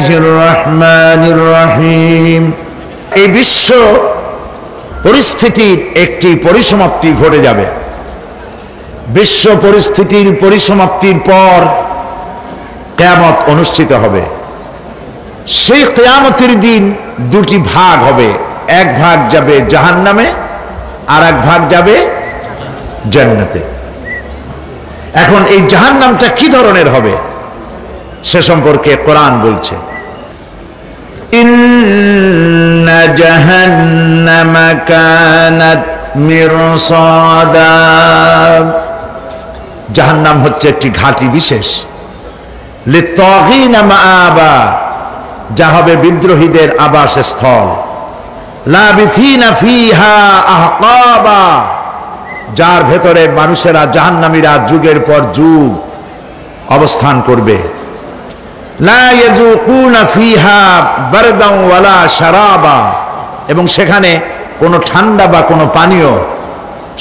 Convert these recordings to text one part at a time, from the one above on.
বিসমিল্লাহির রহমানির রহিম। এই বিশ্ব পরিস্থিতির একটি পরিসমাপ্তি ঘটে যাবে। বিশ্ব পরিস্থিতির পরিসমাপ্তির পর কিয়ামত অনুষ্ঠিত হবে। সেই কিয়ামতের দিন দুটি ভাগ হবে, এক ভাগ যাবে জাহান্নামে আর এক ভাগ যাবে জান্নাতে। এখন এই জাহান্নামটা কি ধরনের হবে সে সম্পর্কে কোরআন বলছে, ইন্না জাহান্নামা কানাত মিরসাদা। জাহান্নাম হচ্ছে একটি ঘাঁটি বিশেষ, লিত্তাগিনা মাআবা, যা হবে বিদ্রোহীদের আবাসস্থল, লাবিথিনা ফিহা আহকাবা, যার ভেতরে মানুষেরা জাহান্নামীরা যুগের পর যুগ অবস্থান করবে। লা ইয়াযুকুনা ফিহা বারদান ওয়ালা শারাবা, এবং সেখানে কোনো ঠান্ডা বা কোনো পানীয়,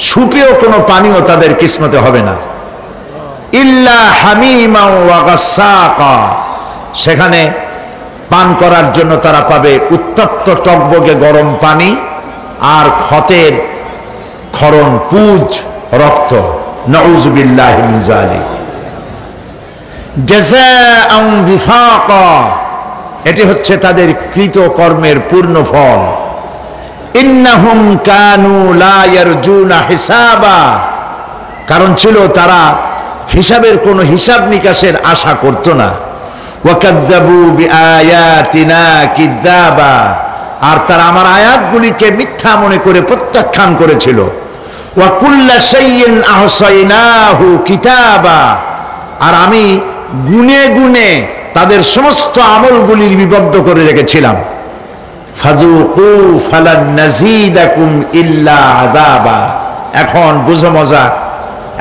সুপেয় কোনো পানীয় তাদের কিসমতে হবে না। ইল্লা হামিমা ওয়া গাসসাকা, সেখানে পান করার জন্য তারা পাবে উত্তপ্ত টকবগে গরম পানি আর ক্ষতের ক্ষরণ পুজ রক্ত। নাউযু বিল্লাহি মিন যালিক। জাযাআন বিফাকা, এটি হচ্ছে তাদের কৃত কর্মের পূর্ণ ফল। ইন্নাহুম কানু লা ইয়ারজুনা হিসাবা, কারণ ছিল তারা হিসাবের কোনো হিসাব নিকাশের আশা করত না। ওয়াকাযযাবু বিআয়াতিনা কিযাবা, আর তারা আমার আয়াতগুলিকে মিথ্যা মনে করে প্রত্যাখ্যান করেছিল। ওয়া কুল্লা শাইইন আহসাইনাহু কিতাবা, আর আমি গুনে গুনে তাদের সমস্ত আমলগুলি লিপিবদ্ধ করে রেখেছিলাম। ফাযুকু ফালান নাযীদাকুম ইল্লা আযাবা, এখন বুঝো মজা,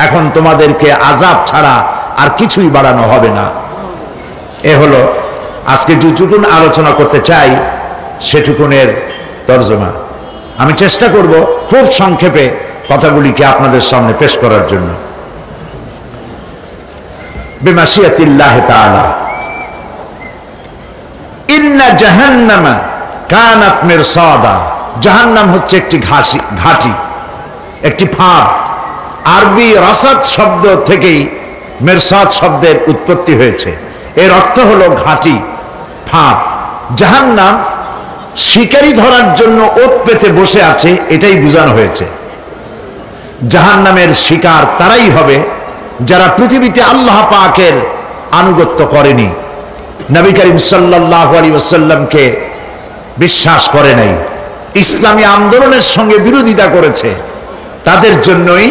এখন তোমাদেরকে আযাব ছাড়া আর কিছুই বাড়ানো হবে না। এ হলো আজকে যেটুকুন আলোচনা করতে চাই সেটুকুনের তর্জমা। আমি চেষ্টা করব খুব সংক্ষেপে কথাগুলিকে আপনাদের সামনে পেশ করার জন্য। বিমাশিয়াতিল্লাহি তাআলা। ইন্না জাহান্নামা কানাত মিরসাদা, জাহান্নাম হচ্ছে একটি ঘাঁটি, একটি ফাঁদ। আরবি রাসাদ শব্দ থেকেই মিরসাদ শব্দের উৎপত্তি হয়েছে। এর অর্থ হলো ঘাঁটি, ফাঁদ। জাহান্নাম শিকারি ধরার জন্য ওত পেতে বসে আছে, এটাই বোঝানো হয়েছে। জাহান্নামের শিকার তারাই হবে যারা পৃথিবীতে আল্লাহ পাকের আনুগত্য করেনি, নবী করিম সাল্লাল্লাহু আলাইহি ওয়াসাল্লামকে বিশ্বাস করে নাই, ইসলামী আন্দোলনের সঙ্গে বিরোধিতা করেছে, তাদের জন্যই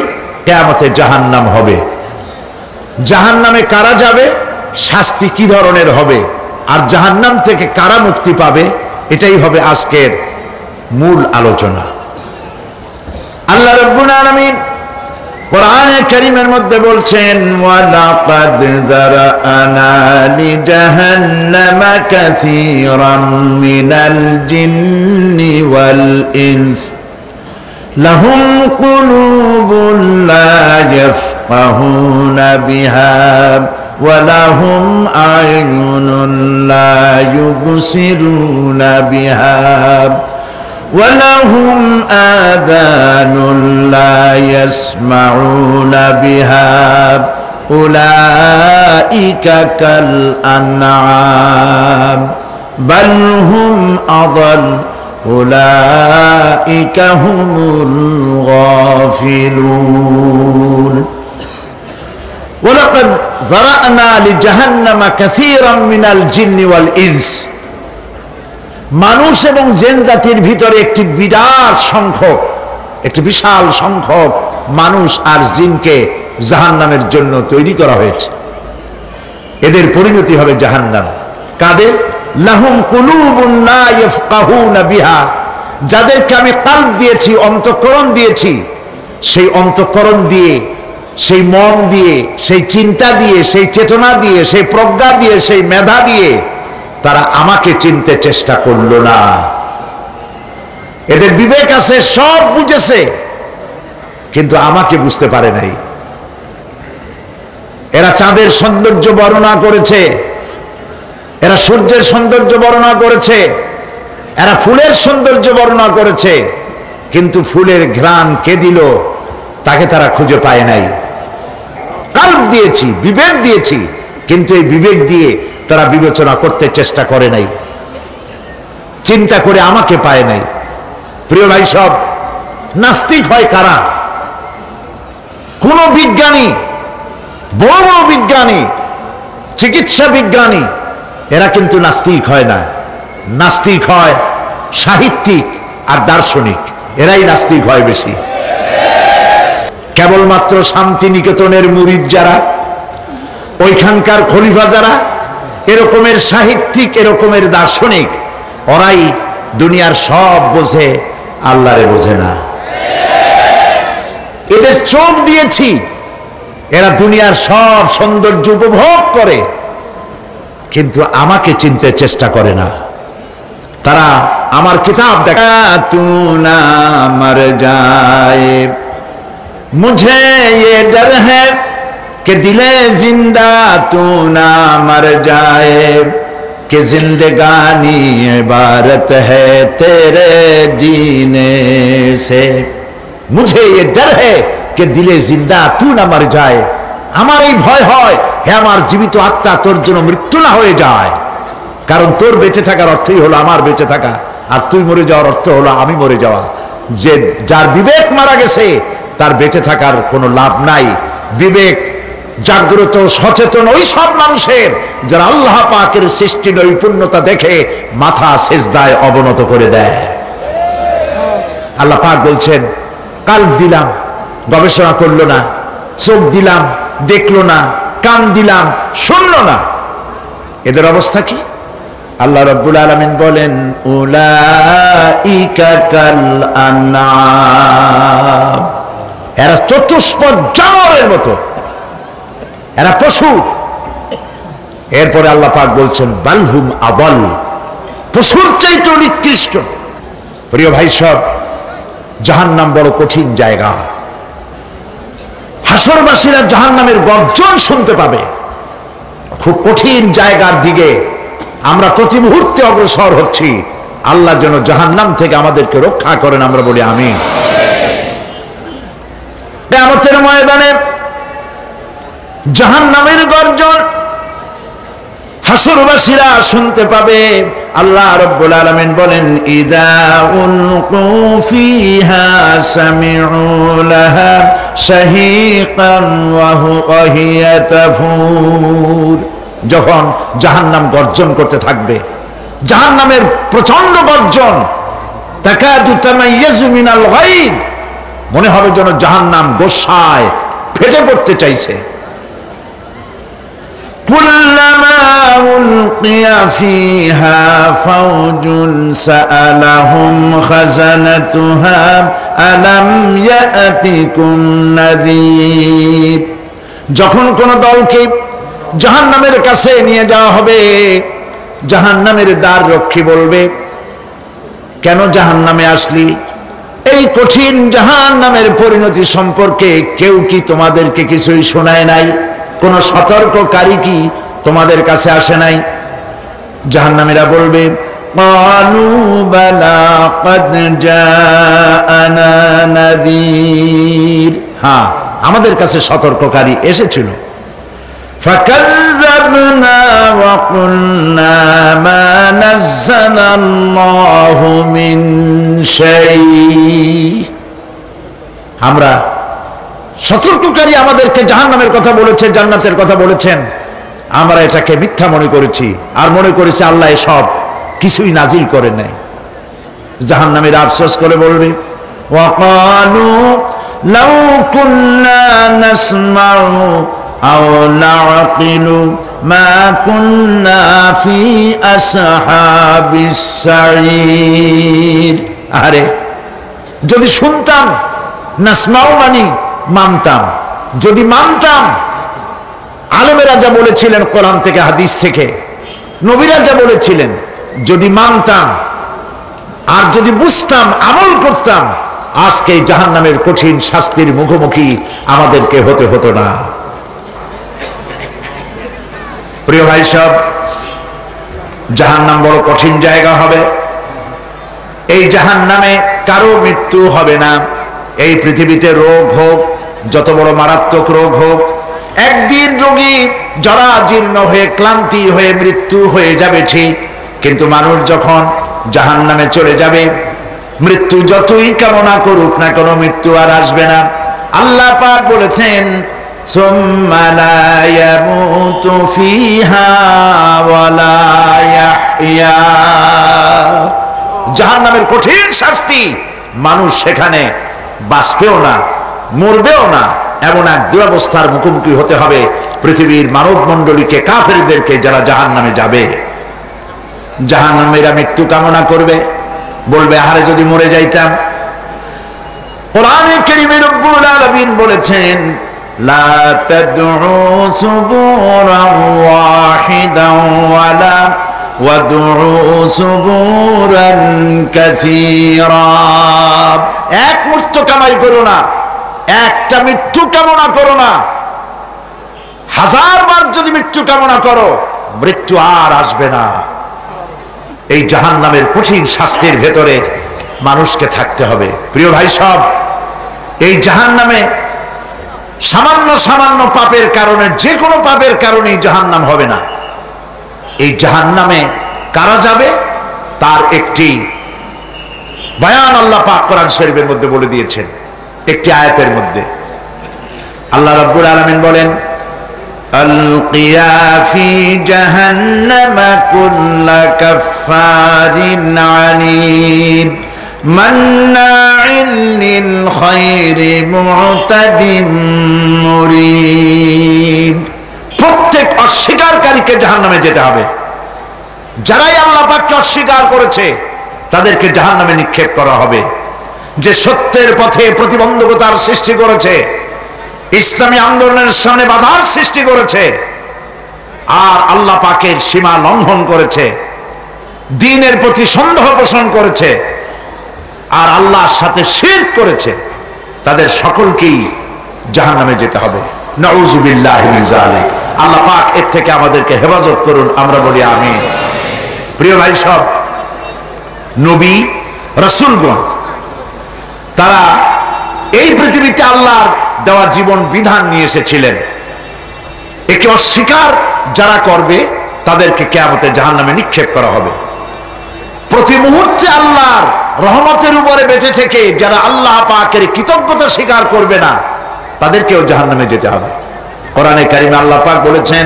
কিয়ামতে জাহান্নাম হবে। জাহান্নামে কারা যাবে, শাস্তি কি ধরনের হবে, আর জাহান্নাম থেকে কারা মুক্তি পাবে, এটাই হবে আজকের মূল আলোচনা। আল্লাহ রাব্বুল আলামিন কোরআনে কারীমের মধ্যে বলছেন, ওয়ালাকাদ যারানা লিজাহান্নামা কাসীরাম মিনাল জিন্নি ওয়াল ইনস লাহুম কুলুবুন লা ইয়াফকাহুনা বিহা ওয়া লাহুম আ'য়ুনুন লা ইউবসিরুনা বিহা وَلَهُمْ آذَانٌ لَا يَسْمَعُونَ بِهَا أُولَئِكَ كَالْأَنْعَامِ بَلْ هُمْ أَضَلُّ أُولَئِكَ هُمُ الْغَافِلُونَ وَلَقَدْ ذَرَأْنَا لِجَهَنَّمَ كَثِيرًا مِنَ الْجِنِّ وَالْإِنسِ, মানুষ এবং জিন জাতির ভিতরে একটি বিশাল সংখ্যক মানুষ আর জিনকে জাহান্নামের জন্য তৈরি করা হয়েছে। এদের পরিণতি হবে জাহান্নাম। কাদের? লাহুম কুলুবুন লা ইয়াফকাহুনা বিহা, যাদেরকে আমি কলব দিয়েছি, অন্তঃকরণ দিয়েছি, সেই অন্তঃকরণ দিয়ে, সেই মন দিয়ে, সেই চিন্তা দিয়ে, সেই চেতনা দিয়ে, সেই প্রজ্ঞা দিয়ে, সেই মেধা দিয়ে তারা আমাকে চিনতে চেষ্টা করলো না। এদের বিবেক আছে, সব বুঝেছে, কিন্তু আমাকে বুঝতে পারে নাই। এরা চাঁদের সৌন্দর্য বর্ণনা করেছে, এরা সূর্যের সৌন্দর্য বর্ণনা করেছে, এরা ফুলের সৌন্দর্য বর্ণনা করেছে, কিন্তু ফুলের ঘ্রাণ কে দিল তাকে তারা খুঁজে পায় নাই। কাল্ব দিয়েছি, বিবেক দিয়েছি, কিন্তু এই বিবেক দিয়ে তারা বিবেচনা করতে চেষ্টা করে নাই, চিন্তা করে আমাকে পায় নাই। প্রিয় ভাই সব, নাস্তিক হয় কারা? কোন বিজ্ঞানী, বড় বড় বিজ্ঞানী, চিকিৎসা বিজ্ঞানী, এরা কিন্তু নাস্তিক হয় না। নাস্তিক হয় সাহিত্যিক আর দার্শনিক, এরাই নাস্তিক হয় বেশি। কেবলমাত্র শান্তিনিকেতনের মুরিদ যারা, ওইখানকার খলিফা যারা, এরকমের সাহিত্যিক, এরকমের দার্শনিক, ওরাই দুনিয়ার সব বোঝে, আল্লাহরে বোঝে না। এদের চোখ দিয়েছি, এরা দুনিয়ার সব সৌন্দর্য উপভোগ করে, কিন্তু আমাকে চিনতে চেষ্টা করে না। তারা আমার কিতাব দেখা তু না মর যায়, মুঝে ये डर है कि दिले जिंदा तू ना मर जाए, कि जिंदगानी इबारत है तेरे जीने से, मुझे ये डर है कि दिले जिंदा तू ना मर जाए। আমার এই ভয় হয়, হে আমার জীবিত আত্মা, তোর জন্য মৃত্যু না হয়ে যায়। কারণ তোর বেঁচে থাকার অর্থই হলো আমার বেঁচে থাকা, আর তুই মরে যাওয়ার অর্থ হলো আমি মরে যাওয়া। যে যার বিবেক মারা গেছে তার বেঁচে থাকার কোনো লাভ নাই। বিবেক জাগ্রত সচেতন ওই সব মানুষের যারা আল্লাহ পাকের সৃষ্টি নৈপুণ্যতা দেখে মাথা সেজদায় অবনত করে দেয়। আল্লাহ পাক বলছেন, কাল্ব দিলাম, গবেষণা করলো না, চোখ দিলাম, দেখলো না, কান দিলাম, শুনলো না, এদের অবস্থা কি? আল্লাহ রাব্বুল আলামিন বলেন, উলাইকা কাল আনআম, এরা চতুষ্পদ জানোয়ারের মতো, এরা পশু। এরপরে আল্লাহ পাক বলছেন, বালহুম আদাল, পশুর চাইতে নিকৃষ্ট। প্রিয় ভাই সব, জাহান্নাম বড় কঠিন জায়গা। হাসরবাসীরা জাহান্নামের গর্জন শুনতে পাবে। খুব কঠিন জায়গার দিকে আমরা প্রতি মুহূর্তে অগ্রসর হচ্ছি। আল্লাহ যেন জাহান্নাম থেকে আমাদেরকে রক্ষা করেন, আমরা বলি আমিন। কিয়ামতের ময়দানে জাহান্নামের গর্জন হাসরবাসীরা শুনতে পাবে। আল্লাহ রাব্বুল আলামিন বলেন, ইদা উলকু ফিহা সামিউ লাহা শাহীকান ওয়া হিয়া তাফুর, যখন জাহান্নাম গর্জন করতে থাকবে, জাহান্নামের প্রচন্ড গর্জন, তাকাদু তামাইয়াজু মিনাল গায়দ, মনে হবে যেন জাহান্নাম গোসায় ফেটে পড়তে চাইছে। কুল্লামা উলকিয়া ফিহা ফাওজুন সাআলাহুম খাজানাতুহা আলাম ইয়াতিকুম নাযীর, যখন কোন দলকে জাহান্নামের কাছে নিয়ে যাওয়া হবে, জাহান্নামের দ্বার রক্ষী বলবে, কেন জাহান্নামে আসলি? এই কঠিন জাহান্নামের পরিণতি সম্পর্কে কেউ কি তোমাদেরকে কিছুই শোনায় নাই? কোন সতর্ককারী কি তোমাদের কাছে আসে নাই? জাহান্নামীরা বলবে, ক্বালু বালা ক্বাদ জাআনা নাযীর, হ্যাঁ আমাদের কাছে সতর্ককারী এসেছিল। ফাকাযযাবনা ওয়া কুলনা মা নাযালাল্লাহু মিন শাই, আমরা সতর্ককারী আমাদেরকে জাহান্নামের কথা বলেছে, জান্নাতের কথা বলেছেন, আমরা এটাকে মিথ্যা মনে করেছি আর মনে করেছি আল্লাহ সব কিছুই নাজিল করে নাই। জাহান্নামীরা আফসোস করে বলবে, ওয়াকালু লাউ কুন্না নাসমাউ আও নাআকিলু মা কুন্না ফি আসহাবিস সাঈর, আরে যদি শুনতাম, নাসমাউ মানি মানতাম, যদি মানতাম, আলেমেরা যা বলেছিলেন কোরআন থেকে হাদিস থেকে, নবীরা যা বলেছিলেন, যদি মানতাম আর যদি বুঝতাম, আমল করতাম, আজকে জাহান্নামের কঠিন শাস্তির মুখোমুখি আমাদেরকে হতে হতো না। প্রিয় ভাই সব, জাহান্নাম বড় কঠিন জায়গা হবে। এই জাহান্নামে কারো মৃত্যু হবে না। এই পৃথিবীতে রোগ হোক, যত বড় মারাত্মক রোগ হোক, একদিন রোগী জরাজীর্ণ হয়ে ক্লান্তি হয়ে মৃত্যু হয়ে যাবে ঠিক, কিন্তু মানুষ যখন জাহান্নামে চলে যাবে, মৃত্যু যতই কামনা করুক না কেন মৃত্যু আর আসবে না। আল্লাহ পাক বলেছেন সুম্মা লা ইয়ামুতু ফিহা ওয়া লা ইয়াহইয়া। জাহান্নামের কঠিন শাস্তি, মানুষ সেখানে বাঁচবেও না, মরবেও না, এমন এক দুরবস্থার মুখোমুখি হতে হবে পৃথিবীর মানব মণ্ডলীকে, কাফেরদেরকে, যারা জাহান্নামে যাবে। জাহান্নামীরা মৃত্যু কামনা করবে, বলবে আরে যদি মরে যাইতাম। কোরআনে কারীমে রব্বুল আলামিন বলেছেন লা তাদউ সুবুরান ওয়াহিদান ওয়ালা ওয়াদউ সুবুরান কাসীরা। এক মৃত্যু কামাই করো না, একটা মৃত্যু কামনা করো না। 1000 বার যদি মৃত্যু কামনা করো, মৃত্যু আর আসবে না। এই জাহান্নামের কঠিন শাস্তির ভেতরে মানুষকে থাকতে হবে। প্রিয় ভাই সব, এই জাহান্নামে সামান্য সামান্য পাপের কারণে, যে কোনো পাপের কারণেই জাহান্নাম হবে না। এই জাহান্নামে কারা যাবে তার একটি বয়ান আল্লাহ পাক কোরআন শরীফের মধ্যে বলে দিয়েছেন। একটি আয়াতের মধ্যে আল্লাহ রাব্বুল আলামিন বলেন আলকিয়া ফি জাহান্নামা কুল্লা কাফফারিন আনিদ মান্নাইন লিল খায়রি মু'তাদিম মুরিব। প্রত্যেক অস্বীকারীকে জাহান্নামে যেতে হবে। যারাই আল্লাহ পাককে অস্বীকার করেছে তাদেরকে জাহান্নামে নিক্ষেপ করা হবে। যে সত্যের পথে প্রতিবন্ধকতার সৃষ্টি করেছে, ইসলামী আন্দোলনের সামনে বাধার সৃষ্টি করেছে, আর আল্লাহ পাকের সীমা লঙ্ঘন করেছে, দ্বীনের প্রতি সন্দেহ পোষণ করেছে, আর আল্লাহর সাথে শিরক করেছে, তাদের সকলকেই জাহান্নামে যেতে হবে। নাউযুবিল্লাহি মিন যালিক। আল্লাহ পাক এর থেকে আমাদেরকে হেফাজত করুন, আমরা বলি আমিন। প্রিয় ভাই সব, নবী রাসূলগণ তারা এই পৃথিবীতে আল্লাহর দেওয়া জীবন বিধান নিয়ে এসেছিলেন। একে অস্বীকার যারা করবে তাদেরকে কিয়ামতে জাহান্নামে নিক্ষেপ করা হবে। প্রতি মুহূর্তে আল্লাহর রহমতের উপরে বেঁচে থেকে যারা আল্লাহ পাকের কৃতজ্ঞতা স্বীকার করবে না তাদেরকেও জাহান্নামে যেতে হবে। কোরআনে কারিমে আল্লাহ পাক বলেছেন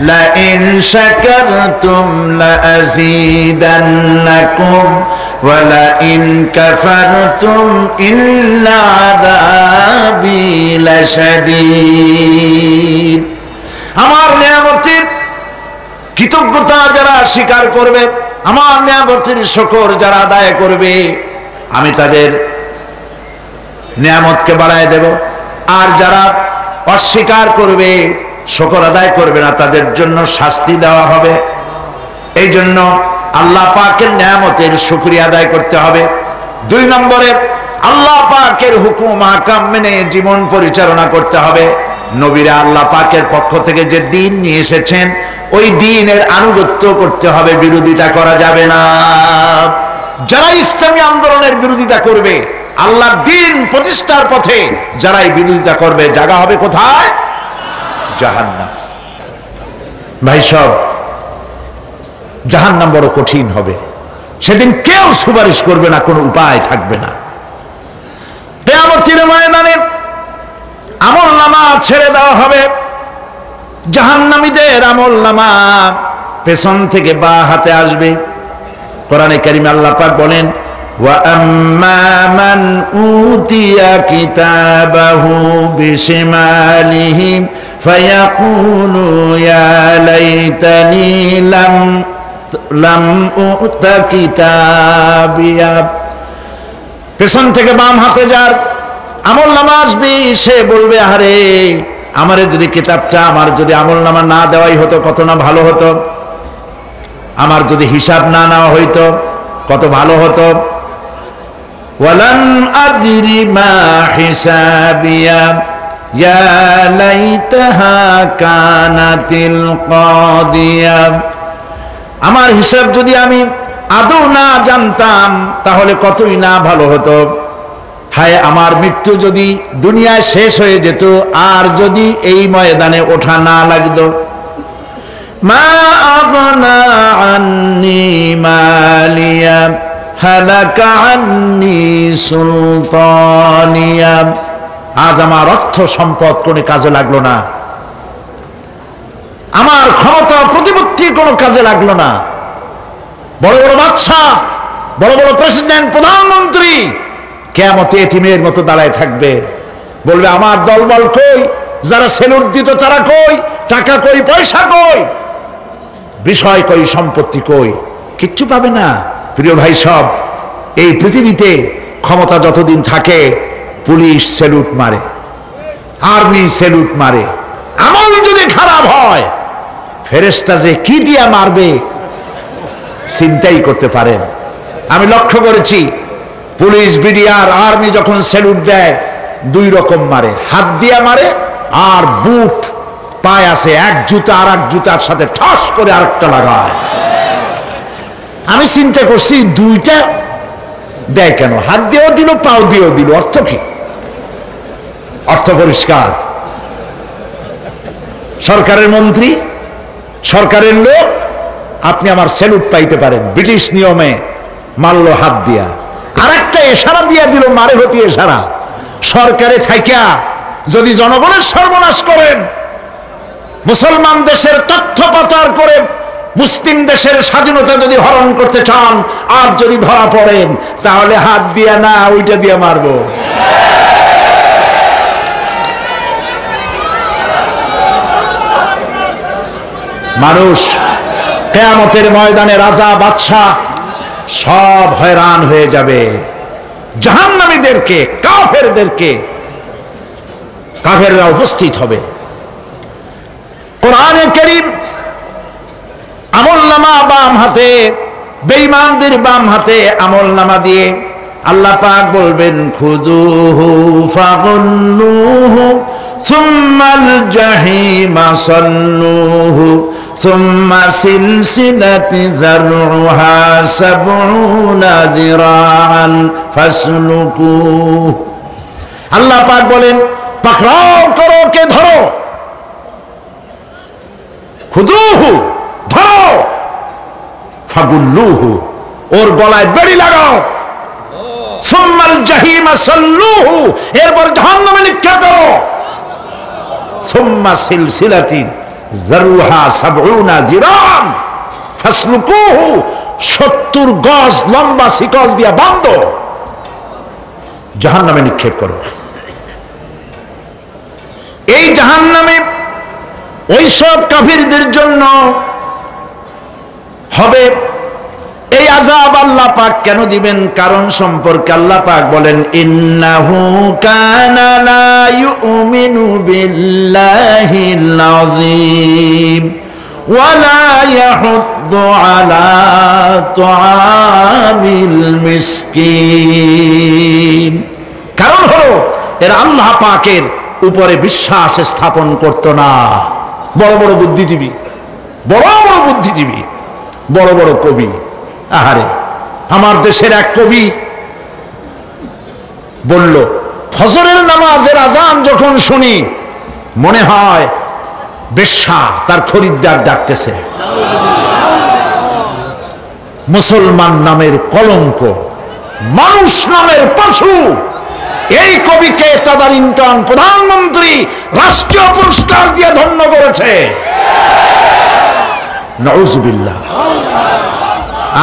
লা ইন শাকারতুম লা আযীদান্নাকুম ওয়া লা ইন কাফারতুম ইন্না আযাবি লাশাদীদ। আমার নিয়ামতের কৃতজ্ঞতা যারা স্বীকার করবে, আমার নিয়ামতের শুকর যারা আদায় করবে, আমি তাদের নিয়ামতকে বাড়ায় দেব। আর যারা অস্বীকার করবে, শুকর আদায় করবে না, তাদের জন্য শাস্তি দেওয়া হবে। এই জন্য আল্লাহ পাকের নিয়ামতের শুকরিয়া আদায় করতে হবে। 2 নম্বরে আল্লাহ পাকের হুকুম আহকাম মেনে জীবন পরিচালনা করতে হবে। নবীরা আল্লাহ পাকের পক্ষ থেকে যে দ্বীন নিয়ে এসেছেন ওই দ্বীনের আনুগত্য করতে হবে, বিরোধিতা করা যাবে না। যারা ইসলামী আন্দোলনের বিরোধিতা করবে, আল্লাহর দ্বীন প্রতিষ্ঠার পথে যারাই বিরোধিতা করবে, জায়গা হবে কোথায়? জাহান্নাম। ভাই সব, জাহান্নাম বড় কঠিন হবে। সেদিন কেউ সুপারিশ করবে না, কোনো উপায় থাকবে না। কিয়ামতের ময়দানে আমলনামা ছেড়ে দেওয়া হবে। জাহান্নামীদের আমলনামা পেছন থেকে বা হাতে আসবে। কোরআনে কারিমে আল্লাহ পাক বলেন ওয়া আম্মা মান উতিয়া কিতাবাহু বিশিমালিহি ফায়াকুলু ইয়া লাইতানি লাম উতা কিতাবিয়া। পেছন থেকে বাম হাতে যার আমলনামা আসবে, সে বলবে আরে আমারে যদি কিতাবটা, আমার যদি আমলনামা না দেওয়াই হতো কত না ভালো হতো, আমার যদি হিসাব না নেওয়া হইতো কত ভালো হতো। ওয়ালাম আদরি মা হিসাবিয়া ইয়া লাইতাহা কানাতিল কাদিয়া আমার হিসাব যদি আমি আদৌ না জানতাম তাহলে কতই না ভালো হতো। হায় আমার মৃত্যু যদি দুনিয়ায় শেষ হয়ে যেত, আর যদি এই ময়দানে ওঠা না লাগতো। মা আগনা আন্নি মালিয়া হালাকা আন্নি সুলতানিয়া। আজ আমার অর্থ সম্পদ কোনো কাজে লাগলো না, আমার ক্ষমতা প্রতিপত্তি কোনো কাজে লাগলো না। বড় বড় বাদশা, বড় বড় প্রেসিডেন্ট, প্রধানমন্ত্রী কিয়ামতে এতিমের মতো দাঁড়ায় থাকবে, বলবে আমার দলবল কই, যারা সেলুট দিত তারা কই, টাকা কই, পয়সা কই, বিষয় কই, সম্পত্তি কই, কিচ্ছু পাবে না। প্রিয় ভাই সব, এই পৃথিবীতে ক্ষমতা যতদিন থাকে পুলিশ সেলুট মারে, আর্মি সেলুট মারে। আমল যদি খারাপ হয় ফেরেশতা যে কি দিয়া মারবে চিন্তাই করতে পারেন। আমি লক্ষ্য করেছি পুলিশ, বিডিআর, আর্মি যখন সেলুট দেয় দুই রকম মারে, হাত দিয়া মারে আর বুট পায় আছে, এক জুতা আর এক জুতার সাথে ঠস করে আরেকটা লাগায়। আমি চিন্তা করছি দুইটা দেয় কেন, হাত দিয়েও দিল পাও দিয়েও দিল, অর্থ কি? অর্থ পরিষ্কার। সরকারের মন্ত্রী, সরকারের লোক, আপনি আমার সেলুট পাইতে পারেন, ব্রিটিশ নিয়মে মারল হাত দিয়া, আর একটা ইশারা দিয়া দিল, মারে হতি ইশারা। সরকারে থাইকা যদি জনগণের সর্বনাশ করেন, মুসলমান দেশের তথ্য পাচার করে মুসলিম দেশের স্বাধীনতা যদি হরণ করতে চান, আর যদি ধরা পড়েন তাহলে হাত দিয়া না ওইটা দিয়া মারবো। মানুষ কিয়ামতের ময়দানে রাজা বাদশা সব হয়রান হয়ে যাবে। জাহান্নামীদেরকে, কাফেরদেরকে, কাফেররা উপস্থিত হবে। কোরআনে কারীম আমলনামা বাম হাতে, বেঈমানদের বাম হাতে আমলনামা দিয়ে আল্লাহ পাক বলবেন খুযুহু ফাগুল্লুহু সুম্মাল জাহিমা সাল্লুহু সুম্মা সিলসিলাতি যারউহা সাবউনা যিরাআন ফাসলুকুহু। আল্লাহ পাক বলেন পাকড়াও করো, কে ধরো, খুযুহু ধরো, ফাগুল্লুহু ওর গলায় বেড়ি লাগাও, সুম্মাল জাহিমা সাল্লুহু এরপর জাহান্নামে নিক্ষেপ করো, সুম্মা সিলসিলাতিন যারউহা সাবউনা যিরাআন ফাসলুকুহু 70 গজ লম্বা শিকল দিয়া বাঁধো, জাহান্নামে নিক্ষেপ করো। এই জাহান্নামে ওই সব কাফিরদের জন্য হবে এই আযাব। আল্লাহ পাক কেন দিবেন কারণ সম্পর্কে আল্লাহ পাক বলেন ইন্নাহু কানা লা ইউমিনু বিল্লাহিল আযীম ওয়া লা ইয়াহুদ্দু আলা তুআমিল মিসকিন। কারণ হলো এরা আল্লাহ পাকের উপরে বিশ্বাস স্থাপন করত না। বড় বড় বুদ্ধিজীবী, বড় বড় বুদ্ধিজীবী, বড় বড় কবি, আহারে আমার দেশের এক কবি বলল ফজরের নামাজের আজান যখন শুনি মনে হয় বেশ্যা তার খরিদ্দার ডাকতেছে। মুসলমান নামের কলঙ্ক, মানুষ নামের পশু। এই কবিকে তদানীন্তন প্রধানমন্ত্রী রাষ্ট্রীয় পুরস্কার দিয়ে ধন্য করেছে। নাউজুবিল্লাহ।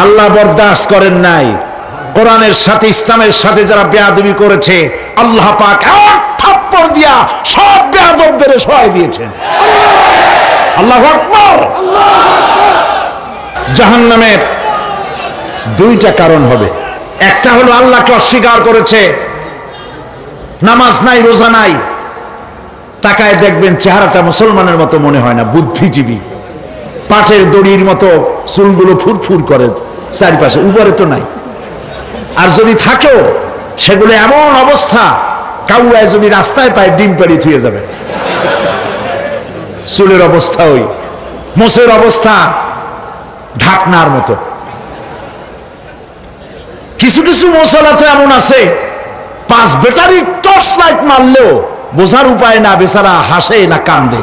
আল্লাহ বরদাস্ত করেন নাই। কোরআনের সাথে ইসলামের সাথে যারা বেয়াদবি করেছে আল্লাহ পাক এক থাপ্পড় দিয়া সব বেয়াদবদের সহায় দিয়েছেন। আল্লাহু আকবার। জাহান্নামের দুইটা কারণ হবে। একটা হলো আল্লাহকে অস্বীকার করেছে, নামাজ নাই, রোজা নাই, তাকায় দেখবেন চেহারাটা মুসলমানের মতো মনে হয় না, বুদ্ধিজীবী, পাটের দড়ির মতো চুলগুলো ফুরফুর করে চারিপাশে, উপরে তো নাই, আর যদি থাকেও সেগুলো এমন অবস্থা কাউয়ায় যদি রাস্তায় পায় ডিম পাড়ি থুয়ে যাবে। চুলের অবস্থা ওই, মোষের অবস্থা ঢাকনার মতো। কিছু কিছু মশলা তো এমন আছে 5 ব্যাটারি টর্চ লাইট মারলেও বোঝার উপায় না, বেচারা হাসে না কান্দে।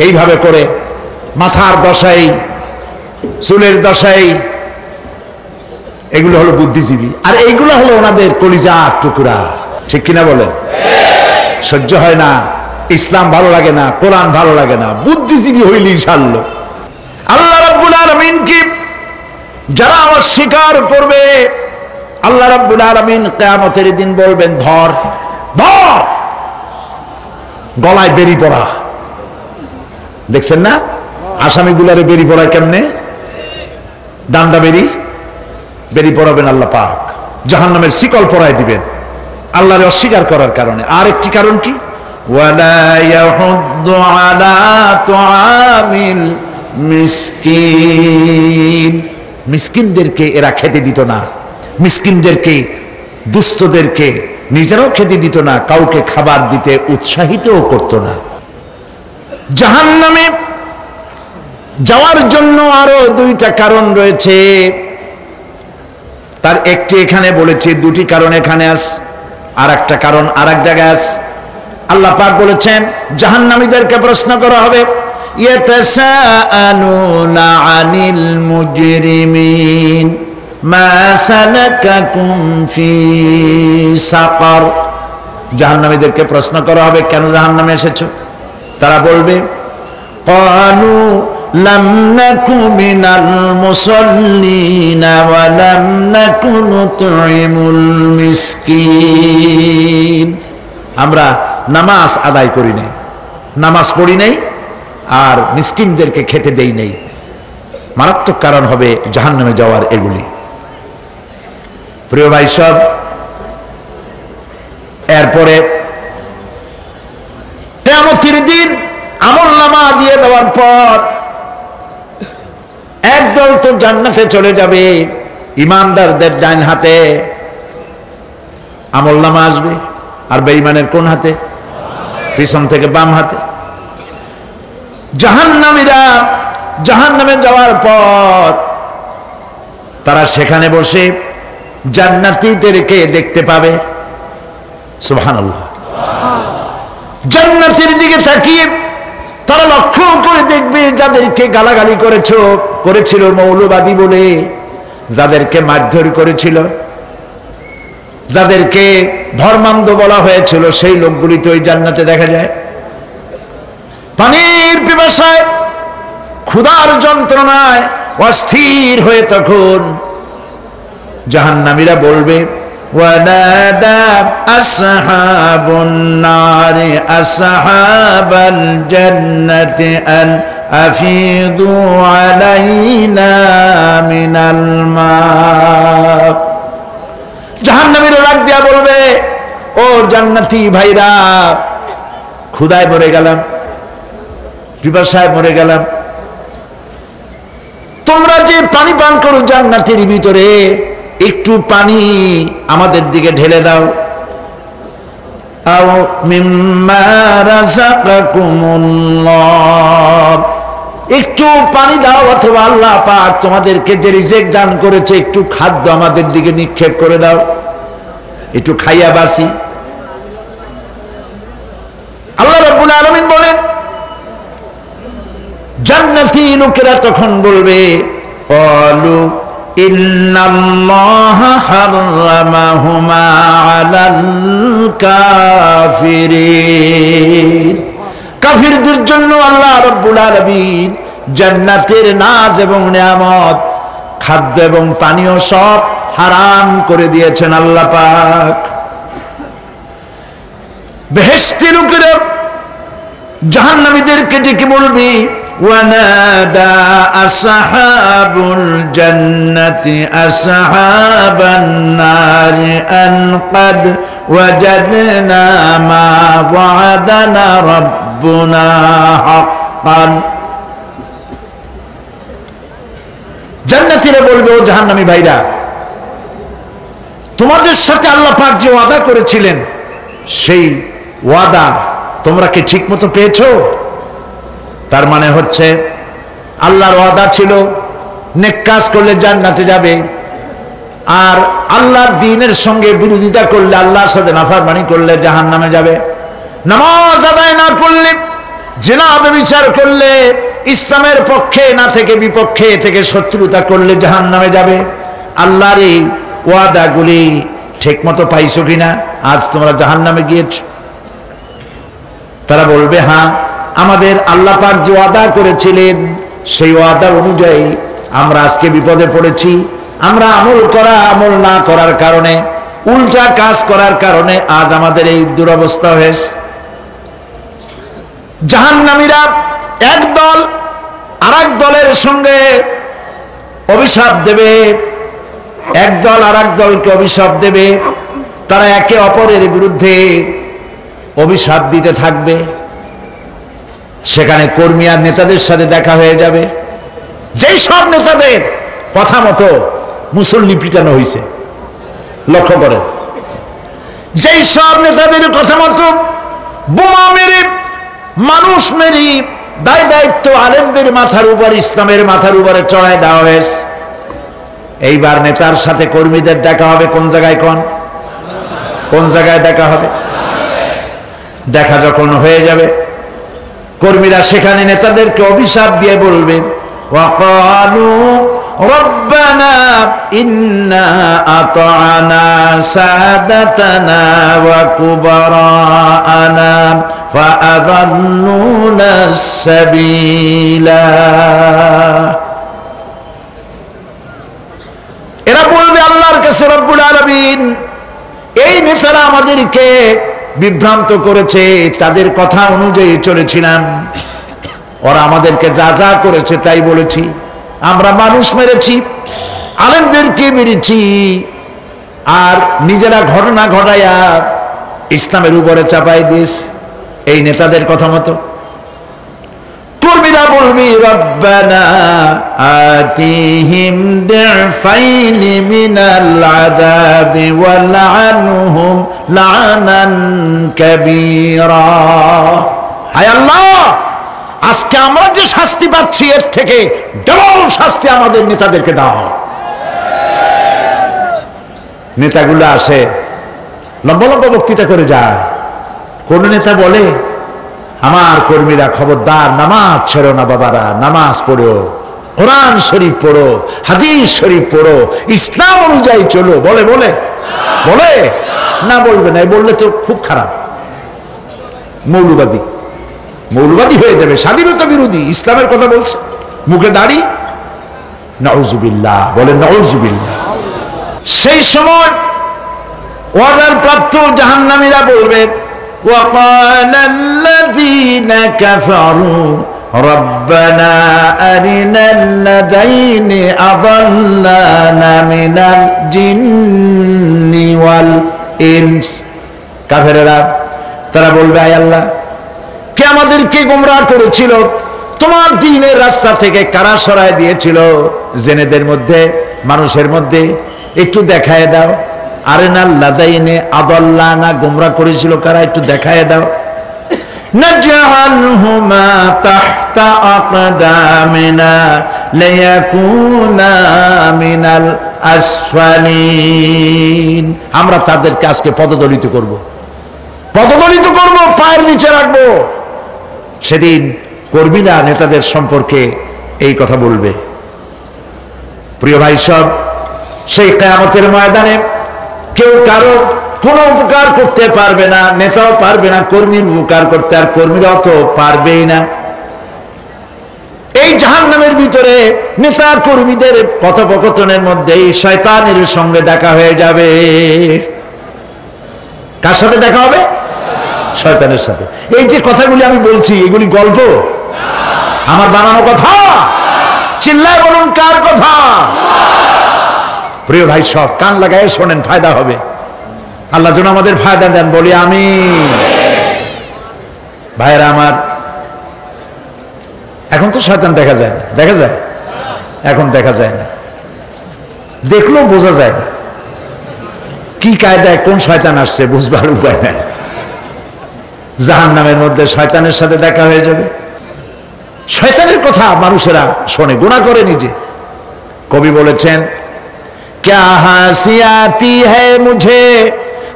এইভাবে করে মাথার দশাই, চুলের দশাই, এগুলো হলো বুদ্ধিজীবী। আর এইগুলো হলো ওনাদের কলিজার টুকরা। ঠিক কিনা বলেন? সহ্য হয় না, ইসলাম ভালো লাগে না, কোরআন ভালো লাগে না, বুদ্ধিজীবী হইলেই ছাড়লো। আল্লাহ রাব্বুল আলামিন কি যারা অস্বীকার করবে, আল্লাহ রাব্বুল আলামিন কিয়ামতের দিন বলবেন, ধর ধর, গলায় বেরি পড়া। দেখছেন না আসামিগুলারে বেরি পড়ায় কেমনে? ডান্ডা বেরি পড়াবেন আল্লাহ পাক, জাহান্নামের শিকল পরায় দিবেন আল্লাহরে অস্বীকার করার কারণে। আর একটি কারণ কি? ওয়ালা ইয়াহুদ্দু আলা তুআমিল মিসকিন, মিসকিনদেরকে এরা খেতে দিত না, মিসকিনদেরকে, দুস্থদেরকে নিজেরাও খেতে দিত না, কাউকে খাবার দিতে উৎসাহিতও করত না। জাহান্নামে যাওয়ার জন্য আরো 2টা কারণ রয়েছে, তার একটি এখানে বলেছি, 2টি কারণ এখানে আছে, আর একটা কারণ আর এক জায়গায় আছে। আল্লাহ পাক বলেছেন জাহান্নামীদেরকে প্রশ্ন করা হবে, ইয়াতাসাআলুনা আনিল মুজরিমিন মা সালাকাকুম ফি সাকার। জাহান্নামীদেরকে প্রশ্ন করা হবে, কেন জাহান্নামে এসেছো? তারা বলবে, ক্বালু লাম নাকু মিনাল মুসাল্লিনা ওয়া লাম নাকু নুতঈমুল মিসকিন। আমরা নামাজ আদায় করি নাই, নামাজ পড়ি নাই, আর মিসকিনদেরকে খেতে দেই নাই। মারাত্মক কারণ হবে জাহান্নামে যাওয়ার এগুলি। প্রিয় ভাই সব, এরপরে কিয়ামতের দিন আমলনামা দিয়ে দেওয়ার পর একদল তো জান্নাতে চলে যাবে, ইমানদারদের ডান হাতে আমলনামা আসবে, আর বেঈমানের কোন হাতে? পিছন থেকে বাম হাতে। জাহান্নামীরা জাহান্নামে যাওয়ার পর তারা সেখানে বসে জান্নাতীদেরকে দেখতে পাবে। সুবহানাল্লাহ। জান্নাতের দিকে তাকিয়ে তারা লক্ষ্য করে দেখবে যাদেরকে গালাগালি করেছিল মৌলবাদী বলে, যাদেরকে মারধর করেছিল, যাদেরকে ধর্মান্ধ বলা হয়েছিল, সেই লোকগুলি তো ওই জান্নাতে দেখা যায়। পানির পিপাসায়, ক্ষুধার যন্ত্রণায় অস্থির হয়ে তখন জাহান্নামীরা বলবে, ওয়ানাদা আসহাবুন নারি আসহাবাল জান্নাতি আন আফিদু আলাইনা মিনাল মা। জাহান্নামীরা ডাক দিয়া বলবে, ও জান্নাতি ভাইরা, ক্ষুধায় মরে গেলাম, পিপাসায় মরে গেলাম, তোমরা যে পানি পান করো জান্নাতের ভিতরে, একটু পানি আমাদের দিকে ঢেলে দাও। আও মিম্মা রাযাকাকুমুল্লাহ, একটু পানি দাও, অথবা আল্লাহ পাক তোমাদেরকে যে রিজিক দান করেছে একটু খাদ্য আমাদের দিকে নিক্ষেপ করে দাও, একটু খাইয়া বাসি। আল্লাহ রাব্বুল আলামিন বলেন, জান্নাতি লোকেরা তখন বলবে, ক্বালু ইন্নাল্লাহা হাররামাহুমা আলাল কাফিরিন। কাফিরদের জন্য আল্লাহ রাব্বুল আলামিন জান্নাতের নাজ এবং নিয়ামত, খাদ্য এবং পানীয় সব হারাম করে দিয়েছেন আল্লাহ পাক। বেহেশতি লোকেরা জাহান্নামীদেরকে ডেকে বলবে, ওয়ানাদা আসহাবুল জান্নাতি আসহাবান নারি আন ক্বাদ ওয়াজাদনা মা ওয়া'দানা রাব্বুনা হাক্কান। জান্নাতীরা বলবে, ও জাহান্নামী ভাইরা, তোমাদের সাথে আল্লাহ পাক যে ওয়াদা করেছিলেন সেই ওয়াদা তোমরা কি ঠিক মতো পেয়েছো? তার মানে হচ্ছে আল্লাহর ওয়াদা ছিল নেক কাজ করলে জান্নাতে যাবে, আর আল্লাহর দ্বীনের সঙ্গে বিরোধিতা করলে, আল্লাহর সাথে নাফরমানি করলে জাহান্নামে যাবে। নামাজ আদায় না করলে, জিনা ব্যভিচার করলে, ইসলামের পক্ষে না থেকে বিপক্ষে থেকে শত্রুতা করলে জাহান্নামে যাবে। আল্লাহর এই ওয়াদাগুলি ঠিকমতো পাইছো কিনা? আজ তোমরা জাহান্নামে গিয়েছ। তারা বলবে, হ্যাঁ, আমাদের আল্লাহ পাক যে ওয়াদা করেছিলেন সেই ওয়াদা অনুযায়ী আমরা আজকে বিপদে পড়েছি। আমরা আমল না করার কারণে, উল্টা কাজ করার কারণে আজ আমাদের এই দুরবস্থা হয়েছে। জাহান্নামীরা এক দল আরেক দলের সঙ্গে অভিশাপ দেবে, এক দল আরেক দলকে অভিশাপ দেবে। তারা একে অপরের বিরুদ্ধে অভিশাপ দিতে থাকবে। সেখানে কর্মী আর নেতাদের সাথে দেখা হয়ে যাবে। যেই সব নেতাদের কথা মতো মুসল্লি পিটানো হয়েছে, লক্ষ্য করেন, যেই সব নেতাদের কথা মতো বোমা মেরে, মানুষ মেরে দায় দায়িত্ব আলেমদের মাথার উপর, ইসলামের মাথার উপরে চড়ায় দেওয়া হয়েছে। এইবার নেতার সাথে কর্মীদের দেখা হবে কোন জায়গায়? কোন জায়গায় দেখা হবে? দেখা যখন হয়ে যাবে, কর্মীরা সেখানে নেতাদেরকে অভিশাপ দিয়ে বলবে, ওয়াকালু রব্বানা ইন্না আতা'না সাদাতানা ওয়া কুবারা'না ফাআযাল্লুনা সাবিলা। এরা বলবে আল্লাহর কাছে, রব্বুল আলামিন, এই নেতারা আমাদেরকে বিভ্রান্ত করেছে, তাদের কথা অনুযায়ী চলেছিলাম, ওরা আমাদেরকে যা যা করেছে তাই বলেছি। আমরা মানুষ মেরেছি, আলেমদেরকে মেরেছি, আর নিজেরা ঘটনা ঘটাইয়া ইসলামের উপরে চাপাই দিয়েছি এই নেতাদের কথা মতো। কর্মীরা বলবি, রব্বানা আতিহিম দিফাইনি মিনাল আযাবি ওয়ালআনহুম লানান কাবীরা। হায় আল্লাহ, আজকে আমরা যে শাস্তি পাচ্ছি এর থেকে ডবল শাস্তি আমাদের নেতাদেরকে দাও। নেতাগুলো আসে, লম্বা লম্বা বক্তৃতা করে যায়। কোন নেতা বলে, আমার কর্মীরা খবরদার, নামাজ ছেড়ো না বাবারা, নামাজ পড়ো, কোরআন শরীফ পড়ো, হাদিস শরীফ পড়ো, ইসলাম অনুযায়ী চলো। বলে বলে বলে না, বলবে না। বললে তো খুব খারাপ, মৌলবাদী মৌলবাদী হয়ে যাবে, স্বাধীনতা বিরোধী, ইসলামের কথা বলছে, মুখে দাড়ি। নাউজুবিল্লাহ, বলে নাউজুবিল্লাহ। সেই সময় ওয়াদার প্রাপ্ত জাহান্নামীরা বলবে, وقال الذين كفروا ربنا أرنا الذين أضلانا من الجن والإنس। কাফেররা তারা বলবে, আয় আল্লাহ, কে আমাদেরকে গোমরাহ করেছিল, তোমার দ্বীনের রাস্তা থেকে কারা সরায় দিয়েছিল, জেনেদের মধ্যে, মানুষের মধ্যে একটু দেখায় দাও। আরেনাল লাদাইনে আদাল্লানা, গোমরাহ করেছিল কারা, একটু দেখায় দাও। নাজআলহুমা তাহতা আকদামিনা লিয়াকুনা মিনাল আসফালিন। আমরা তাদেরকে আজকে পদদলিত করব, পদদলিত করব, পায়ের নিচে রাখবো। সেদিন কর্মীরা নেতাদের সম্পর্কে এই কথা বলবে। প্রিয় ভাই সব, সেই কিয়ামতের ময়দানে কেউ কারো কোনো উপকার করতে পারবে না, নেতাও পারবে না কর্মীর উপকার করতে, আর কর্মীরাও তো পারবেই না। এই জাহান্নামের ভিতরে নেতা কর্মীদের কথোপকথনের মধ্যেই শয়তানের সঙ্গে দেখা হয়ে যাবে। কার সাথে দেখা হবে? শয়তানের সাথে। এই যে কথাগুলি আমি বলছি, এগুলি গল্প, আমার বানানো কথা? চিল্লায় বলুন, কার কথা? প্রিয় ভাই সব, কান লাগায় শোনেন, ফায়দা হবে। আল্লাহ যেন আমাদের ফায়দা দেন, বলি আমিন। ভাইরা আমার, এখন তো শয়তান দেখা যায় না, দেখা যায়? এখন দেখা যায় না, দেখলেও বোঝা যায় না কি কায়দায় কোন শয়তান আসছে, বুঝবার উপায় নাই। জাহান্নামের মধ্যে শয়তানের সাথে দেখা হয়ে যাবে। শয়তানের কথা মানুষেরা শোনে, গুনাহ করে নিজে। কবি বলেছেন, क्या हंसी आती है मुझे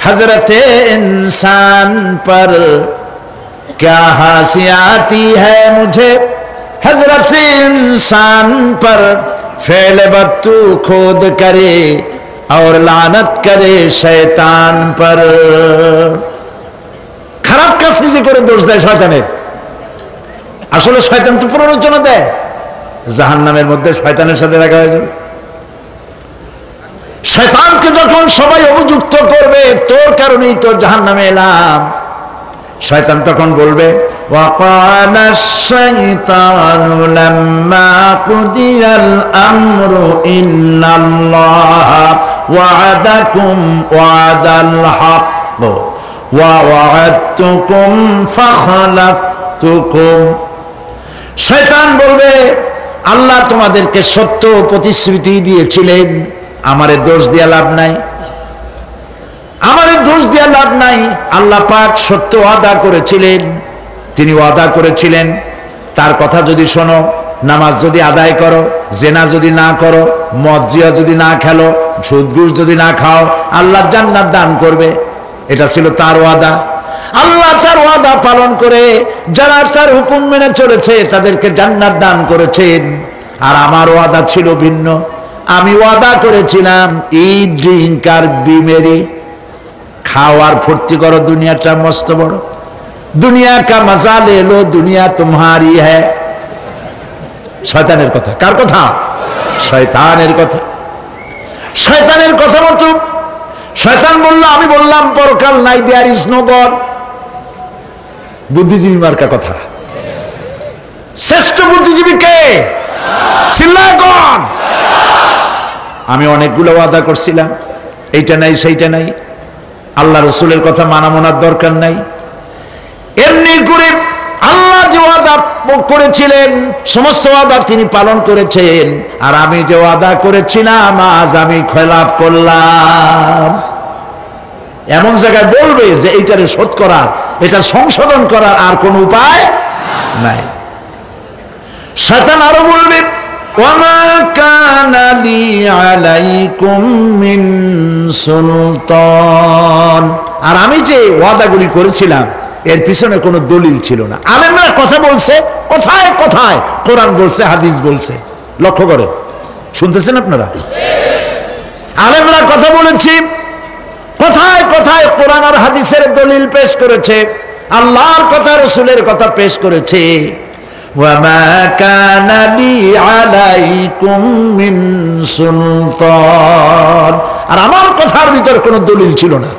हजरत इंसान पर, क्या हंसी आती है मुझे हजरत इंसान पर, फेल बत्तू खुद करे और लानत करे शैतान पर। খারাপ কাজ নিজে করে দোষ দেয় শয়তানের। আসলে শয়তান তো প্ররোচনা দেয়, জাহান্নামের মধ্যে শয়তানের সাথে রাখা হয়ে যাবে। শয়তানকে যখন সবাই অভিযুক্ত করবে, তোর কারণেই তো জাহান্নামে এলাম, শয়তান তখন বলবে, ওয়াকানা আশ-শাইতানু লাম্মা কুদিয়াল আমরু ইন্নাল্লাহা ওয়া'আদাকুম ওয়া'দাল হক ওয়া ওয়া'আদতুকুম ফাখলাফতুকুম। শয়তান বলবে, আল্লাহ তোমাদেরকে সত্য প্রতিশ্রুতি দিয়েছিলেন, আমারে দোষ দিয়া লাভ নাই, আমারে দোষ দিয়া লাভ নাই। আল্লাহ পাক সত্য ওয়াদা করেছিলেন, তিনি ওয়াদা করেছিলেন তার কথা যদি শোনো, নামাজ যদি আদায় করো, জেনা যদি না করো, মদ জিয়া যদি না খেলো, সুদ ঘুষ যদি না খাও, আল্লাহ জান্নাত দান করবে। এটা ছিল তার ওয়াদা। আল্লাহ তার ওয়াদা পালন করে যারা তার হুকুম মেনে চলেছে তাদেরকে জান্নাত দান করেছেন। আর আমার ওয়াদা ছিল ভিন্ন। আমি ওয়াদা করেছিলাম, এই ড্রিঙ্ক আর বিমেরি খাওয়ার ফুর্তি করো, দুনিয়াটা মস্ত বড়, দুনিয়া কা মজা লে লো, দুনিয়া তোমারি হ্যায়। শয়তানের কথা। কার কথা? শয়তানের কথা। শয়তানের কথা মতো শয়তান বলল, আমি বললাম পরকাল নাই, দেয়ার ইজ নো গড। বুদ্ধিজীবী মার্কা কথা। শ্রেষ্ঠ বুদ্ধিজীবী কে? চিল্লায় কোন? আমি অনেকগুলো ওয়াদা করছিলাম, এইটা নাই সেইটা নাই, আল্লাহ রসুলের কথা মানা মানার দরকার নাই। এমনি করে আল্লাহ যে ওয়াদা করেছিলেন সমস্ত ওয়াদা তিনি পালন করেছেন, আর আমি যে ওয়াদা করেছিলাম আজ আমি খেলাপ করলাম। এমন জায়গায় বলবে যে এইটারে শোধ করার, এটা সংশোধন করার আর কোন উপায় নাই। শয়তান আরো বলবে, ওয়ামা কানা লি আলাইকুম মিন সুলতান। আর আমি যে ওয়াদাগুলি করেছিলাম এর পিছনে কোনো দলিল ছিল না। আলেমরা কথা বলছে, কোথায় কোথায় কোরআন বলছে, হাদিস বলছে। লক্ষ্য করেন, শুনতেছেন আপনারা? আলেমরা কথা বলেছি, কোথায় কোথায় কোরআন আর হাদিসের দলিল পেশ করেছে, আল্লাহর কথা রাসূলের কথা পেশ করেছে। ওয়ামা কানা লি আলাইকুম মিন সুলতান। আর আমার কথার ভিতর কোনো দলিল ছিল না,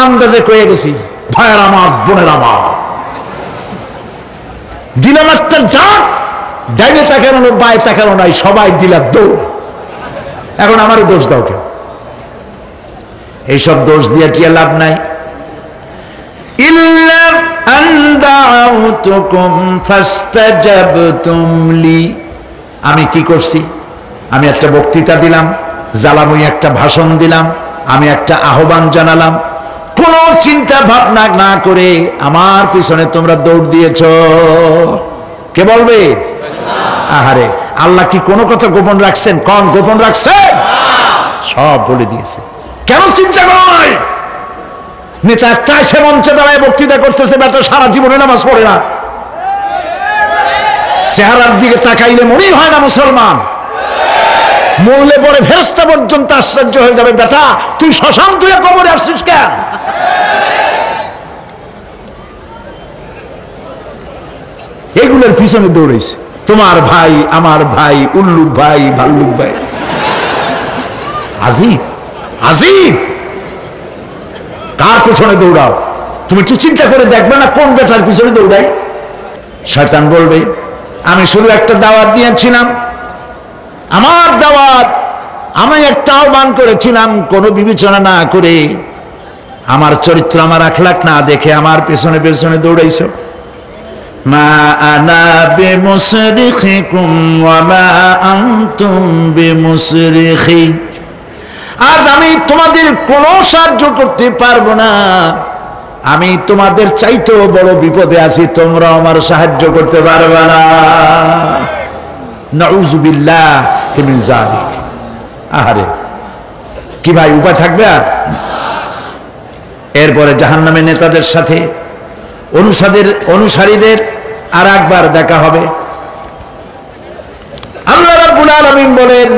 আন্দাজে কয়ে গেছি। ভাইয়ের আমার, বোনের আমার, দিলাম একটা ডাক, ডাইনে তাকানো বাই তাকানো নাই, সবাই দিলাম দৌড়। এখন আমারই দোষ দাও কেউ? এইসব দোষ দিয়ে কি লাভ নাই। ইল্লা আন দাউতুকুম ফাস্তাজাবতুম লি। আমি কি করছি? আমি একটা বক্তৃতা দিলাম, জ্বালাময়ী একটা ভাষণ দিলাম, আমি একটা আহ্বান জানালাম, কোন চিন্তা ভাবনা না করে আমার পিছনে তোমরা দৌড় দিয়েছ। কে বলবে? আহারে, আল্লাহ কি কোনো কথা গোপন রাখছেন? কোন গোপন রাখছে? সব বলে দিয়েছে। কেন চিন্তা কর? নেতা একটা সে মঞ্চে দাঁড়ায় বক্তৃতা করতেছে, বেটা সারা জীবনে নামাজ পড়ে না, চেহারার দিকে তাকাইলে মনেই হয় না মুসলমান, মরলে পরে ফেরেশতা পর্যন্ত আশ্চর্য হয়ে যাবে, বেটা তুই শ্মশান তুই কবরে আসছিস কেন? এগুলোর পিছনে দৌড়েছে তোমার ভাই, আমার ভাই, উল্লুক ভাই, ভাল্লুক ভাই। আজিব আজিব, কার পিছনে দৌড়াও? তুমি একটু চিন্তা করে দেখবে না কোন বেটার পিছনে দৌড়াই? শয়তান বলবে, আমি শুধু একটা দাওয়াত দিয়েছিলাম, আমার দাওয়াত, আমি একটা আহ্বান করেছিলাম, কোনো বিবেচনা না করে, আমার চরিত্র, আমার আখলাক না দেখে আমার পেছনে পেছনে দৌড়াইছো। মা আনা বিমুসরিখিকুম ওয়া মা আনতুম বিমুসরিখি। আজ আমি তোমাদের কোনো সাহায্য করতে পারবো না, আমি তোমাদের চাইতেও বড় বিপদে আছি, তোমরা আমার সাহায্য করতে পারবে না। নাউযুবিল্লাহি মিন যালিক। আহারে কি ভাই, উপায় থাকবে আর? এরপরে জাহান্নামের নেতাদের সাথে অনুসারীদের আর একবার দেখা হবে। আল্লাহ রাব্বুল আলামিন বলেন,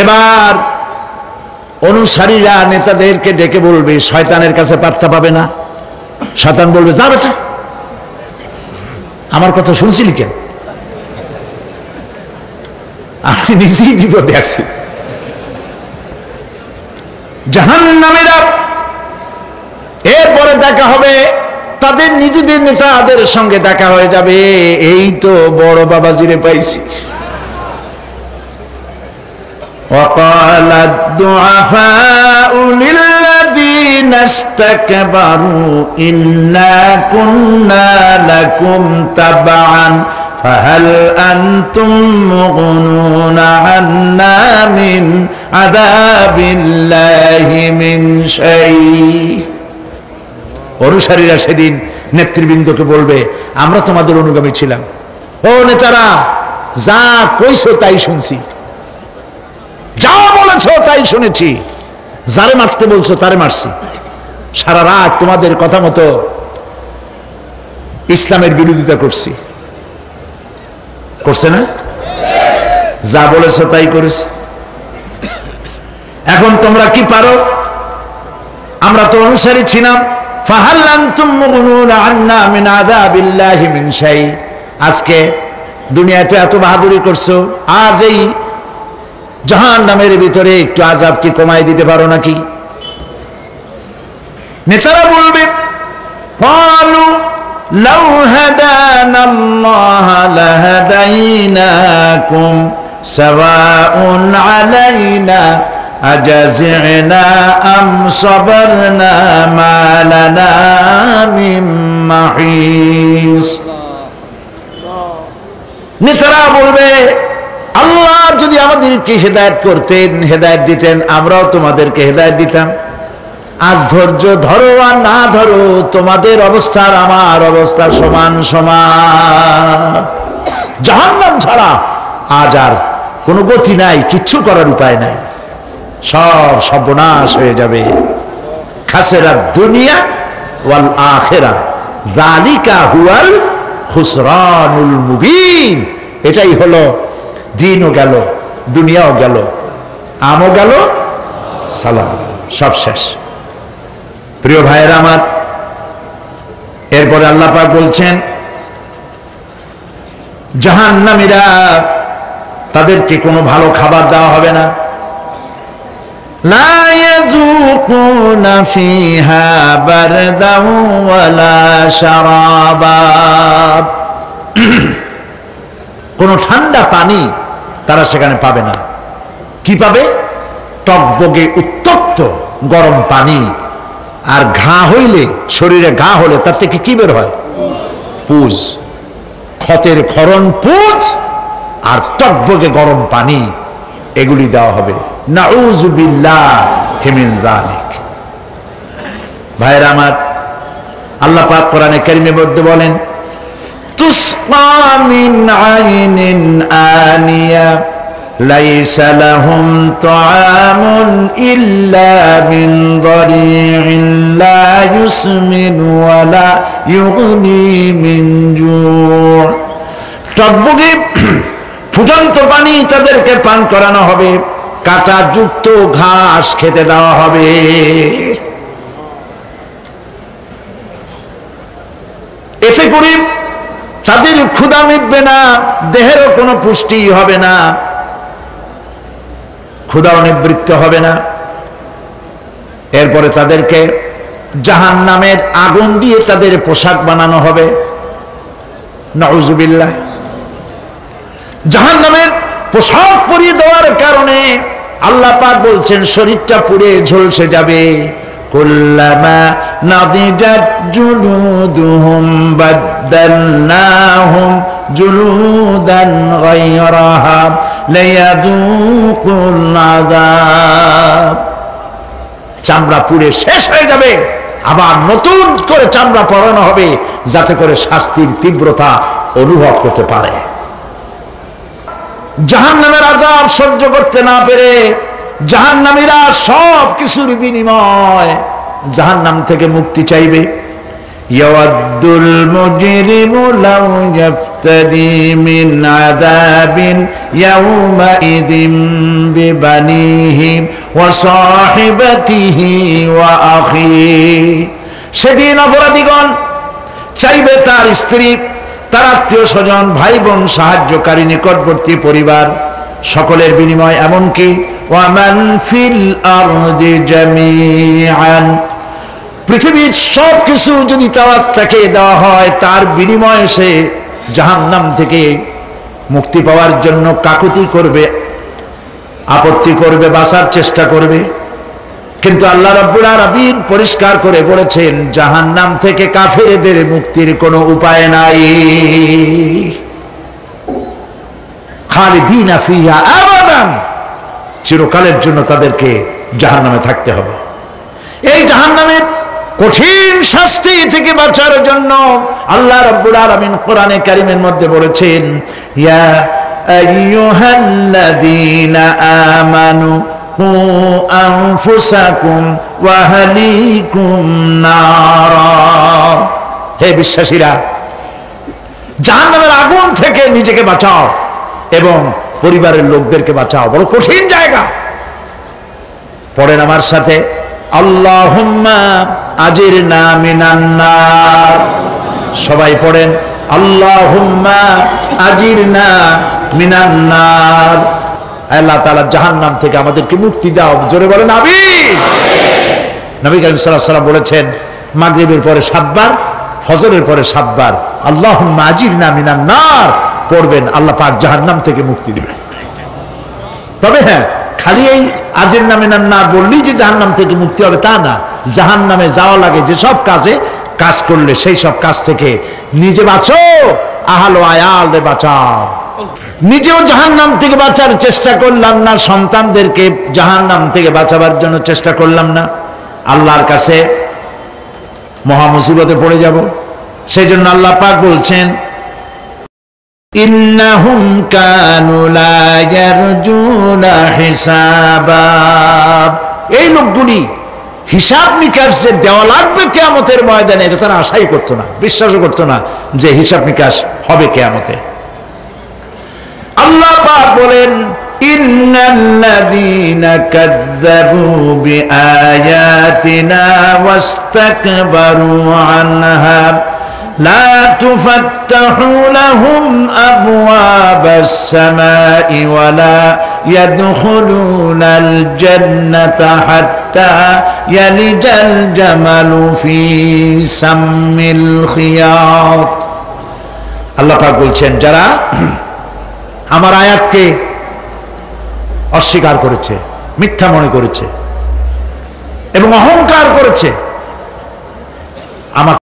এবার অনুসারীরা নেতাদেরকে ডেকে বলবে, শয়তানের কাছে পাত্তা পাবে না। শয়তান বলবে, যা বেটা, আমার কথা শুনছিলি কেন? আমি নিজেই বিপদে আছি। জাহান্নামীরা এরপরে দেখা হবে, তাদের নিজেদের নেতাদের সঙ্গে দেখা হয়ে যাবে, এই তো বড় বাবাজিরে পাইছি। وقال الضعفاء للذين استكبروا إنا كنا لكم تبعا فهل أنتم مغنون عنا من عذاب الله من شيء। অনুসারীরা সেদিন নেতৃবৃন্দকে বলবে, আমরা তোমাদের অনুগামী ছিলাম, ও নেতারা, যা কইছো তাই শুনছি, যা বলেছো তাই শুনেছি, যারে মারতে বলছো তারে মারছি, সারা রাত তোমাদের কথা মতো ইসলামের বিরোধিতা করছি। করছে না? যা বলেছো তাই করেছি। এখন তোমরা কি পারো? আমরা তো অনুসারী ছিলাম। ফাহাল আনতুম মুগনুনা আন্না মিন আযাবিল্লাহি মিন শাই। আজকে দুনিয়াতে এত বাহাদুরি করছো, আজ এই জাহান্নামের ভিতরে একটু আযাব কি কমাই দিতে পারো নাকি? নেতারা বলবে, ক্বালু লাউ হাদানাল্লাহু লাহাদাইনাকুম সাওয়াউন আলাইনা আজাযিনা আম সাবারনা মা লানা মিন মাহিস। নেতারা বলবে, আল্লাহ যদি আমাদেরকে হেদায়েত করতেন, হেদায়েত দিতেন, আমরাও তোমাদেরকে হেদায়েত দিতাম। আজ ধৈর্য ধরো আর না ধরো, তোমাদের অবস্থা আর আমার অবস্থা সমান সমান। জাহান্নাম ছাড়া আজ আর কোনো গতি নাই, কিচ্ছু করার উপায় নাই, সব সর্বনাশ হয়ে যাবে। খাসিরাত দুনিয়া ওয়াল আখিরা যালিকা হুয়াল খুসরানুল মুবিন। এটাই হলো, দিনও গেল, দুনিয়াও গেল, আমও গেল, সালাহ গেল, সব শেষ। প্রিয় ভাইয়েরা আমার, এরপরে আল্লাহ পাক বলছেন, জাহান্নামীরা, তাদেরকে কোনো ভালো খাবার দেওয়া হবে না। লা ইয়াযুকুনা ফিহা বারদান ওয়ালা শারাবা। কোনো ঠান্ডা পানি তারা সেখানে পাবে না। কি পাবে? টকবগে উত্তপ্ত গরম পানি। আর ঘা হইলে, শরীরে ঘা হলে তার থেকে কি বের হয়? পুজ, ক্ষতের ক্ষরণ পুজ আর টকবগে গরম পানি, এগুলি দেওয়া হবে। নাউযুবিল্লাহি মিন যালিক। ভাইরা আমার, আল্লাহ পাক কোরআনে কারীমের মধ্যে বলেন, তুসকা মিন আইনিন আনিয়া লাইসা লাহুম তাআমুন ইল্লা মিন দারি'in লা ইউসমিনু ওয়া লা ইউগনি মিন জু'। টকবগে ফুটন্ত পানি তাদেরকে পান করানো হবে, কাঁটাযুক্ত ঘাস খেতে দেওয়া হবে। এতে করে তাদের ক্ষুধা মিটবে না, দেহেরও কোনো পুষ্টি হবে না, ক্ষুধাও নিবৃত্ত হবে না। এরপরে তাদেরকে জাহান্নামের আগুন দিয়ে তাদের পোশাক বানানো হবে। নাউযুবিল্লাহ। জাহান্নামের পোশাক পরিয়ে দেওয়ার কারণে আল্লাহ পাক বলছেন, শরীরটা পুড়ে ঝলসে যাবে। কুল্লামা নাদিজাত জুলুদুহুম বাদদালনাহুম জুলুদান গায়রাহা লিয়াযুকুল আযাব। চামড়া পুড়ে শেষ হয়ে যাবে, আবার নতুন করে চামড়া পরানো হবে, যাতে করে শাস্তির তীব্রতা অনুভব করতে পারে। জাহান্নামের আযাব সহ্য করতে না পেরে জাহান্নামীরা সব কিছুর বিনিময় জাহান্নাম থেকে মুক্তি চাইবে। ইয়াওয়াদ্দুল মুজরিমু লাউ ইয়াফতাদি মিন আযাবিন ইয়াউমাইযিন বিবানিহি ওয়া সাহিবাতিহি ওয়া আখিহি। সেদিন অপরাধীগণ চাইবে তার স্ত্রী, তার আত্মীয় স্বজন, ভাই বোন, সাহায্যকারী, নিকটবর্তী পরিবার সকলের বিনিময়, এমনকি ওয়ামান ফিল আরদি জামিআন, পৃথিবীর সব কিছু যদি তাকে দেওয়া হয়, তার বিনিময়ে সে জাহান্নাম থেকে মুক্তি পাওয়ার জন্য কাকুতি করবে, আপত্তি করবে, বাঁচার চেষ্টা করবে। কিন্তু আল্লাহ রাব্বুল আলামিন পরিষ্কার করে বলেছেন, জাহান্নাম থেকে কাফেরদের মুক্তির কোনো উপায় নাই। খালিদিনা ফিহা আবাদান, চিরকালের জন্য তাদেরকে জাহান্নামে থাকতে হবে। এই জাহান্নামের কঠিন শাস্তি থেকে বাঁচার জন্য আল্লাহ রাব্বুল আলামিন কোরআনে কারীমের মধ্যে বলেছেন, ইয়া আইয়ুহাল্লাযীনা আমানু কু আনফুসাকুম ওয়া আহলিকুম নারা, হে বিশ্বাসীরা, জাহান্নামের আগুন থেকে নিজেকে বাঁচাও এবং পরিবারের লোকদেরকে বাঁচাও। বড় কঠিন জায়গা। পড়েন আমার সাথে, আল্লাহুম্মা আজিরনা মিনান নার। সবাই পড়েন, আল্লাহুম্মা আজিরনা মিনান নার। আল্লাহ তাআলা জাহান্নাম থেকে আমাদেরকে মুক্তি দাও। জোরে বলেন আমিন। নবী করিম সাল্লাল্লাহু আলাইহি ওয়াসাল্লাম বলেছেন, মাগরিবের পরে 7 বার, ফজরের পরে 7 বার আল্লাহুম্মা আজিরনা মিনান নার পড়বেন, আল্লাহ পাক জাহান্নাম থেকে মুক্তি দিবেন। তবে হ্যাঁ, খালি এই আজিরনা মিনান নার বললেই যে জাহান্নাম থেকে মুক্তি হবে তা না। জাহান্নামে যাওয়া লাগে যেসব কাজ করলে সেই সব কাজ থেকে নিজে বাঁচো, আহাল ও আয়াল রে বাঁচাও। নিজেও জাহান্নাম থেকে বাঁচার চেষ্টা করলাম না, সন্তানদেরকে জাহান্নাম থেকে বাঁচাবার জন্য চেষ্টা করলাম না, আল্লাহর কাছে মহা মুসিবতে পড়ে যাব। সেই জন্য আল্লাহ পাক বলছেন, ইন্নাহুম কানু লা ইয়ারজুনা হিসাবা, এই লোকগুলি হিসাব নিকাশ যে দেওয়া লাগবে কিয়ামতের ময়দানে, এটা তারা আশাই করতো না, বিশ্বাসও করতো না যে হিসাব নিকাশ হবে কিয়ামতে। আল্লাহ পাক বলেন, ইন্নাল্লাযীনা কাযযাবু বিআয়াতিনা ওয়াস্তাকবারু আনহা লা তুফাত্তাহু লাহুম আবওয়াবাস সামাই ওয়া লা ইয়াদখুলুনাল জান্নাতা হাত্তা ইয়ালিজাল জামালু ফি সাম্মিল খিয়াত। আল্লাহ পাক বলছেন, যারা আমার আয়াতকে অস্বীকার করেছে, মিথ্যা মনে করেছে এবং অহংকার করেছে, আমার